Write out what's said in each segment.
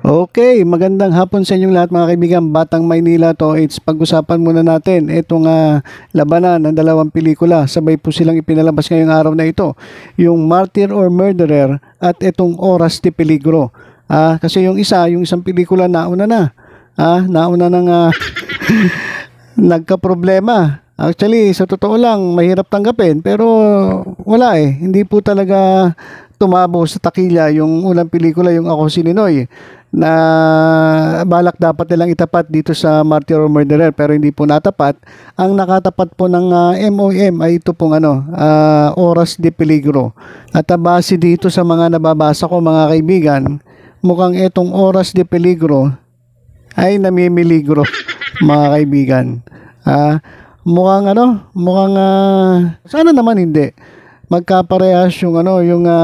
Okay, magandang hapon sa inyong lahat mga kaibigan. Batang Maynila to. It's pag-usapan muna natin itong labanan ng dalawang pelikula. Sabay po silang ipinalabas ngayong araw na ito. Yung Martyr or Murderer at itong Oras de Peligro. Kasi yung isang pelikula nauna na. Nauna nang nagka-problema. Actually, sa totoo lang, mahirap tanggapin. Pero wala eh. Hindi po talaga tumabo sa takilya yung unang pelikula, yung Ako si Ninoy, na balak dapat nilang itapat dito sa Martyr or Murderer pero hindi po natapat. Ang nakatapat po ng MOM ay ito pong Oras de Peligro. At base dito sa mga nababasa ko mga kaibigan, mukhang itong Oras de Peligro ay namimiligro mga kaibigan. Mukhang sana naman hindi magkaparehas yung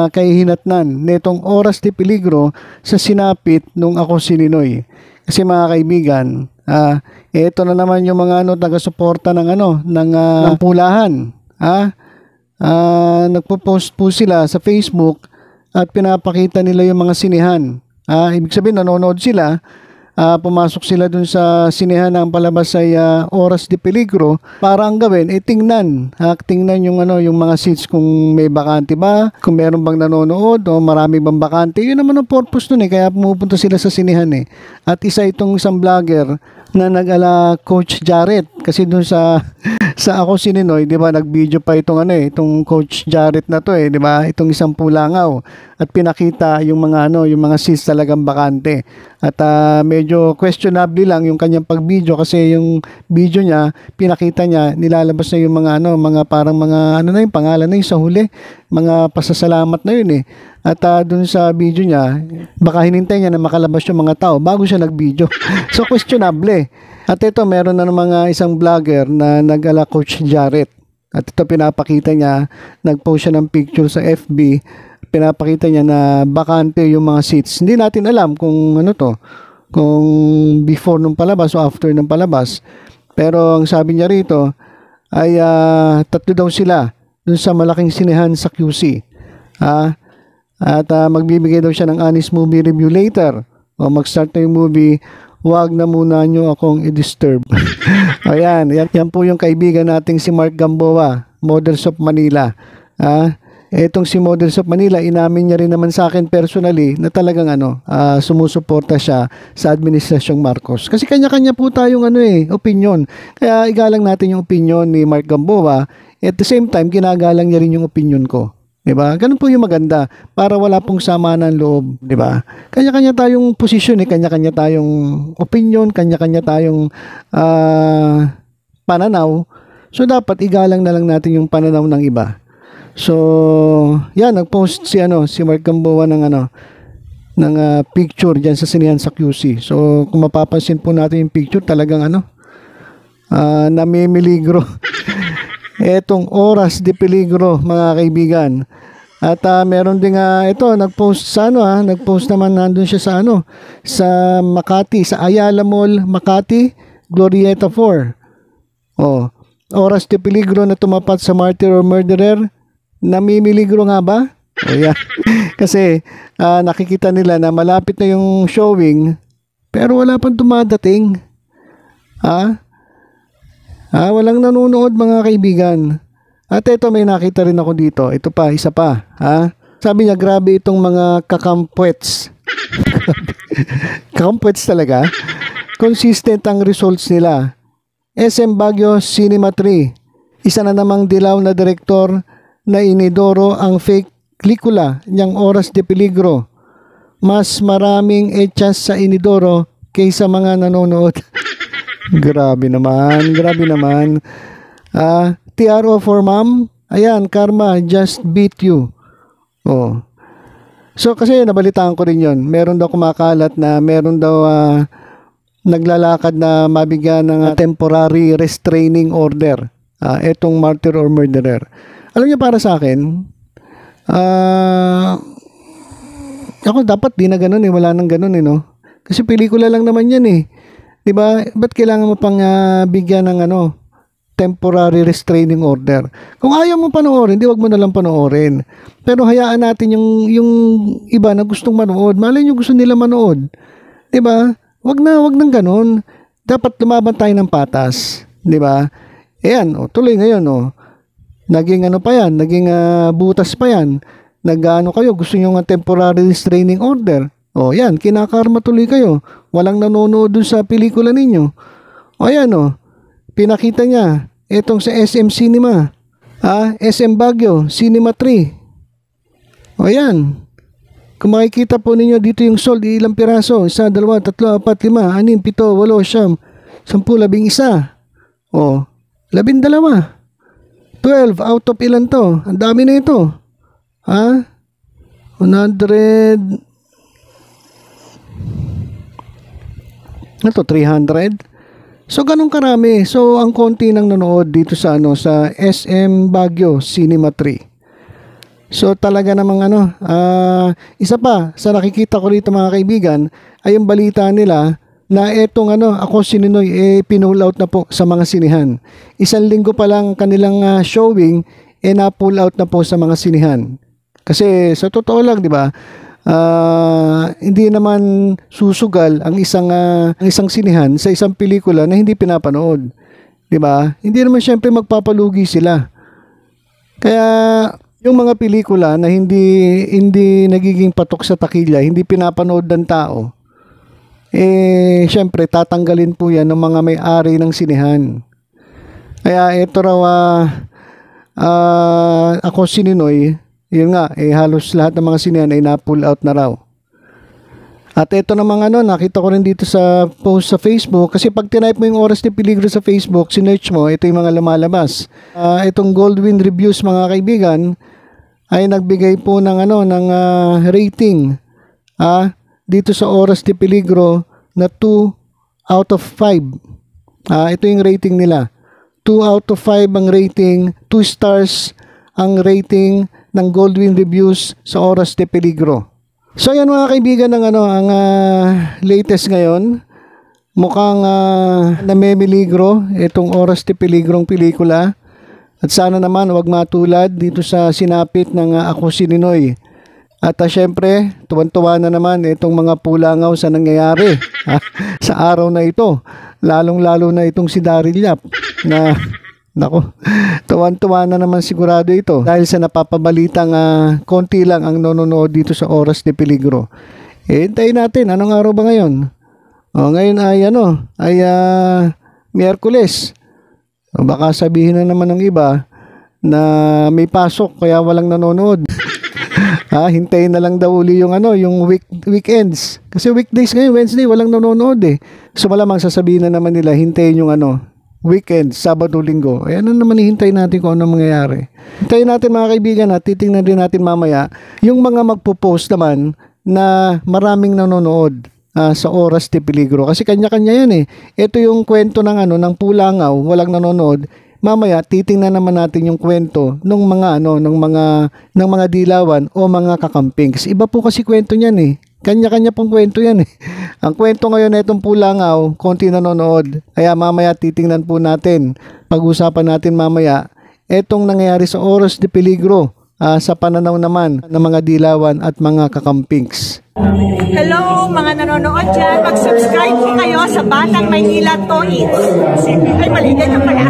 kahihinatnan nitong Oras de Peligro sa sinapit nung Ako si Ninoy. Kasi mga kaibigan, ito na naman yung mga taga-suporta ng pulahan. Nagpo-post po sila sa Facebook at pinapakita nila yung mga sinihan. Ibig sabihin nanonood sila. Pumasok sila dun sa sinehan ng palabas ay Oras de Peligro para ang gawin tingnan yung mga seats kung may bakante ba, kung meron bang nanonood o marami bang bakante. Yun naman ang purpose nun kaya pumupunta sila sa sinehan At isang vlogger na nag-ala Coach Jarrett kasi dun sa Ako si Ninoy, 'di ba, nag-video pa itong Coach Jarrett na to 'di ba? Itong isang pulangaw at pinakita yung mga seats talagang bakante. At medyo questionable lang yung kanyang pag-video kasi yung video niya, pinakita niya, nilalabas na yung mga parang mga yung pangalan na yung sa huli, mga pasasalamat na yun At dun sa video niya, baka hinintay niya na makalabas yung mga tao bago siya nag-video. So questionable. At ito, meron na mga isang vlogger na nag-ala Coach Jarrett. At ito pinapakita niya, nag-post siya ng picture sa FB, pinapakita niya na bakante yung mga seats. Hindi natin alam kung kung before nung palabas o after nung palabas. Pero ang sabi niya rito ay tatlo daw sila dun sa malaking sinehan sa QC. At magbibigay daw siya ng honest movie review later. O mag-start na yung movie, wag na muna nyo akong i-disturb. Ayan, yan po yung kaibigan nating si Mark Gamboa, Models of Manila. Etong si Models of Manila, inamin niya rin naman sa akin personally na talagang sumusuporta siya sa Administrasyong Marcos. Kasi kanya-kanya po tayong opinion. Kaya igalang natin yung opinion ni Mark Gamboa. At the same time, ginagalang niya rin yung opinion ko. Diba? Ganun po yung maganda para wala pong sama ng loob, diba? Kanya-kanya tayong posisyon kanya-kanya tayong opinion, kanya-kanya tayong pananaw. So dapat igalang na lang natin yung pananaw ng iba. So, yan, nag-post si Mark Gamboa ng picture diyan sa sinehan sa QC. So, kung mapapansin po natin yung picture, talagang namimiligro. Etong Oras de Peligro mga kaibigan. At meron din nag-post nag-post naman nandun siya sa Makati, sa Ayala Mall, Makati, Glorieta 4. Oras de Peligro na tumapat sa Martyr or Murderer. Namimiligro nga ba? Yeah. Kasi nakikita nila na malapit na yung showing pero wala pang dumadating. Walang nanonood mga kaibigan. At ito, may nakita rin ako dito. Ito pa, isa pa. Sabi niya, grabe itong mga kakampwets. Kakampwets talaga. Consistent ang results nila. SM Baguio Cinema 3. Isa na namang dilaw na direktor na inidoro ang fake pelikula niyang Oras de Peligro. Mas maraming echas sa inidoro kaysa mga nanonood. Grabe naman. TRO for mom. Ayan, karma just beat you. So kasi nabalitaan ko rin yon. Meron daw kumakalat na meron daw naglalakad na mabigyan ng temporary restraining order. Etong Martyr or Murderer. Alam niyo, para sa akin, ako dapat di na ganun wala nang ganun no? Kasi pelikula lang naman yan diba? Ba't kailangan mo pang bigyan ng temporary restraining order? Kung ayaw mo panoorin, di wag mo na lang panoorin. Pero hayaan natin yung iba na gustong manood. Malay nyo gusto nila manood. 'Di ba? Wag nang ganun. Dapat lumaban tayo ng patas, 'di ba? Ayan, tuloy ngayon, naging ano pa yan, naging butas pa yan. Nag-ano kayo, gusto nyo nga temporary restraining order. Yan, kinakarma tuloy kayo. Walang nanonood dun sa pelikula ninyo. Ayan, pinakita niya, itong sa SM Cinema, SM Baguio, Cinema 3. Ayan, kung makikita po ninyo dito yung sold, ilang piraso, 1, 2, 3, 4, 5, 6, 7, 8, 9, 10, 11, 12. 12 out of ilan to? Ang dami na ito. 100. Ito 300. So ganun karami. So ang konti nang nanood dito sa sa SM Baguio Cinema 3. So talaga namang isa pa sa nakikita ko dito mga kaibigan ay yung balita nila na etong Ako Si Ninoy pinull out na po sa mga sinihan. 1 linggo pa lang kanilang showing na-pull out na po sa mga sinihan. Kasi sa totoo lang, 'di ba? Hindi naman susugal ang isang sinihan sa isang pelikula na hindi pinapanood. 'Di ba? Hindi naman syempre magpapalugi sila. Kaya yung mga pelikula na hindi nagiging patok sa takilya, hindi pinapanood ng tao, syempre tatanggalin po yan ng mga may-ari ng sinihan. Kaya ito raw Ako Si Ninoy, yun nga, halos lahat ng mga sinihan ay na-pull out na raw. At ito namang nakita ko rin dito sa post sa Facebook, kasi pag tinype mo yung Oras de Peligro sa Facebook, sinearch mo, ito yung mga lumalabas. Itong Goldwyn Reviews mga kaibigan, ay nagbigay po ng rating dito sa Oras de Peligro na 2 out of 5. Ito yung rating nila. 2 out of 5 ang rating, 2 stars ang rating ng Goldwyn Reviews sa Oras de Peligro. So yan mga kaibigan ang latest ngayon. Mukhang namimiligro itong Oras de Peligrong pelikula. At sana naman wag matulad dito sa sinapit ng Ako Si Ninoy. At syempre, tuwan-tuwa na naman itong mga pulangaw sa nangyayari sa araw na ito. Lalong-lalo na itong si Daryl Yap na nako, tuwan-tuwa na naman sigurado ito dahil sa napapabalitang konti lang ang nanonood dito sa Oras de Peligro. Hintayin natin, anong araw ba ngayon? Ngayon ay Miyerkules. Baka sabihin na naman ng iba na may pasok kaya walang nanonood. Hintayin na lang daw uli yung weekends. Kasi weekdays ngayon, Wednesday, walang nanonood So malamang sasabihin na naman nila, hintayin yung weekend, Sabado, Linggo. Ayan na naman hihintayin natin kung ano mangyayari. Hintayin natin mga kaibigan at titingnan din natin mamaya yung mga magpo-post naman na maraming nanonood sa Oras de Peligro. Kasi kanya-kanya yan Ito yung kwento ng ng pulangaw, walang nanonood. Mamaya titingnan naman natin yung kwento ng mga dilawan o mga kakamping. Kasi iba po kasi kwento niyan Kanya-kanya pong kwento yan Ang kwento ngayon na itong pulangaw, konti nanonood. Kaya mamaya titingnan po natin. Pag-usapan natin mamaya etong nangyayari sa Oras de Peligro sa pananaw naman ng mga dilawan at mga kakampings. Hello mga nanonood dyan, mag-subscribe po kayo sa Batang Maynila Toys. Ay mali, ganyan pala.